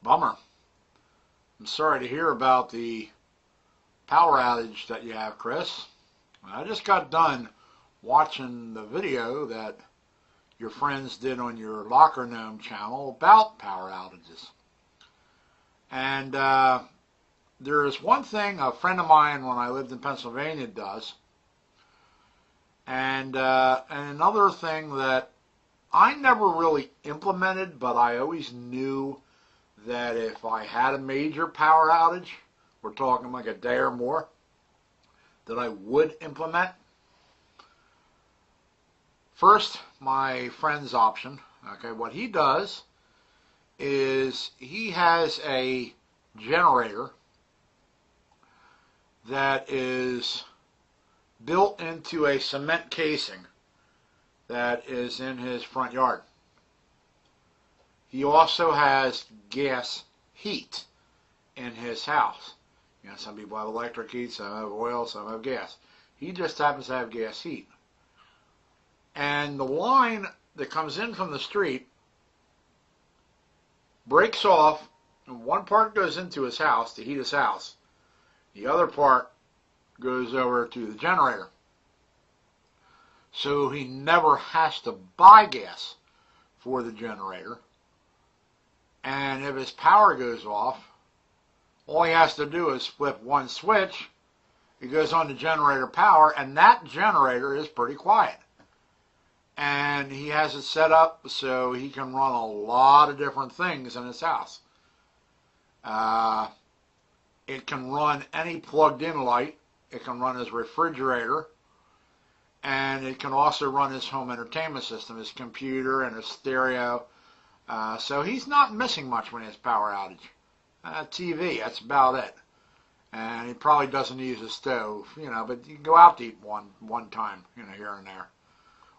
Bummer. I'm sorry to hear about the power outage that you have, Chris. I just got done watching the video that your friends did on your Locker Gnome channel about power outages. And there is one thing a friend of mine when I lived in Pennsylvania does, and another thing that I never really implemented, but I always knew that if I had a major power outage, we're talking like a day or more, that I would implement. First, my friend's option. Okay, what he does is he has a generator that is built into a cement casing that is in his front yard. He also has gas heat in his house. You know, some people have electric heat, some have oil, some have gas. He just happens to have gas heat. And the line that comes in from the street breaks off, and one part goes into his house to heat his house. The other part goes over to the generator. So he never has to buy gas for the generator. And if his power goes off, all he has to do is flip one switch. It goes on to generator power, and that generator is pretty quiet. And he has it set up so he can run a lot of different things in his house. It can run any plugged-in light. It can run his refrigerator. And it can also run his home entertainment system, his computer and his stereo. So he's not missing much when he has power outage. TV, that's about it. And he probably doesn't use a stove, you know, but you can go out to eat one time, you know, here and there.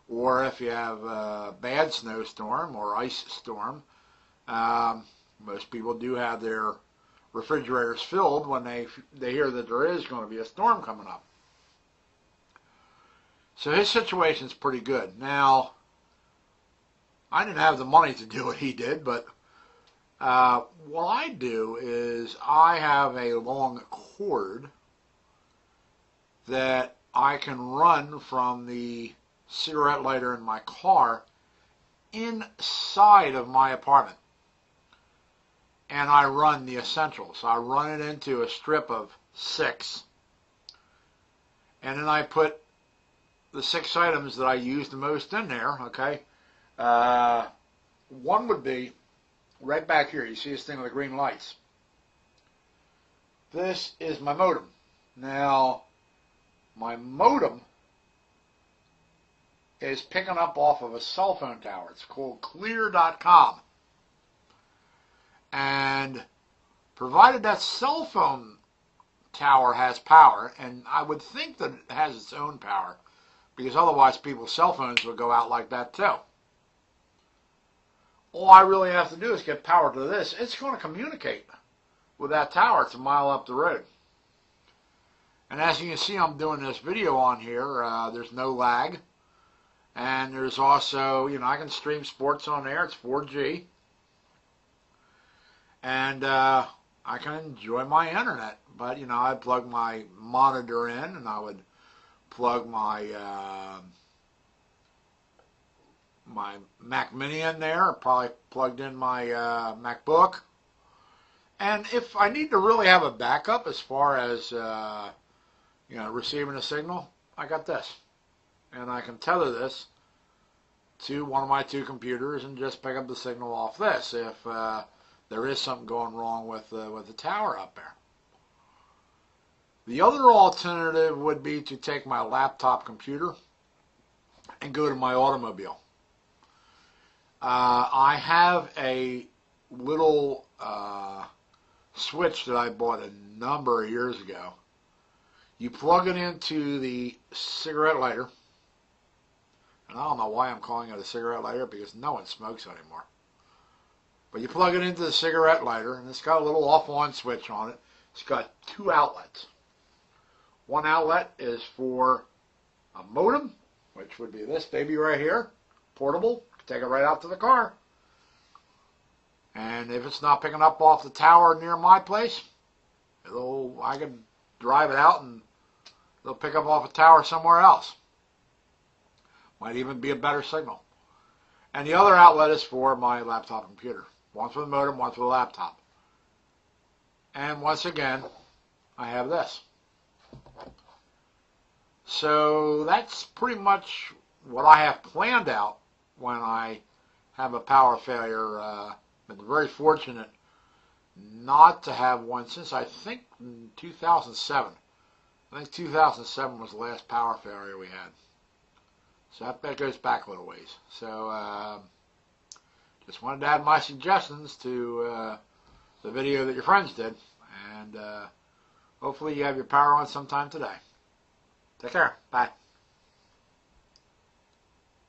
Or if you have a bad snowstorm or ice storm, most people do have their refrigerators filled when they hear that there is going to be a storm coming up. So his situation's pretty good. Now, I didn't have the money to do what he did, but what I do is I have a long cord that I can run from the cigarette lighter in my car inside of my apartment. And I run the essentials. I run it into a strip of 6. And then I put the 6 items that I use the most in there, okay? One would be right back here. You see this thing with the green lights? This is my modem. Now, my modem is picking up off of a cell phone tower. It's called Clear.com. And provided that cell phone tower has power, and I would think that it has its own power, because otherwise people's cell phones would go out like that too. All I really have to do is get power to this. It's going to communicate with that tower. It's a mile up the road. And as you can see, I'm doing this video on here. There's no lag. And there's also, you know, I can stream sports on there. It's 4G. And I can enjoy my internet. But, you know, I plug my monitor in, and I would plug my my Mac Mini in there. I probably plugged in my MacBook. And if I need to really have a backup as far as you know, receiving a signal, I got this. And I can tether this to one of my 2 computers and just pick up the signal off this if there is something going wrong with the tower up there. The other alternative would be to take my laptop computer and go to my automobile. I have a little switch that I bought a number of years ago. You plug it into the cigarette lighter. And I don't know why I'm calling it a cigarette lighter, because no one smokes anymore. But you plug it into the cigarette lighter, and it's got a little off-on switch on it. It's got 2 outlets. One outlet is for a modem, which would be this baby right here, portable. Take it right out to the car. And if it's not picking up off the tower near my place, I can drive it out and it'll pick up off a tower somewhere else. Might even be a better signal. And the other outlet is for my laptop computer. One for the modem, one for the laptop. And once again, I have this. So that's pretty much what I have planned out when I have a power failure. I've been very fortunate not to have one since I think 2007. I think 2007 was the last power failure we had. So that goes back a little ways. So just wanted to add my suggestions to the video that your friends did. And hopefully you have your power on sometime today. Take care. Bye.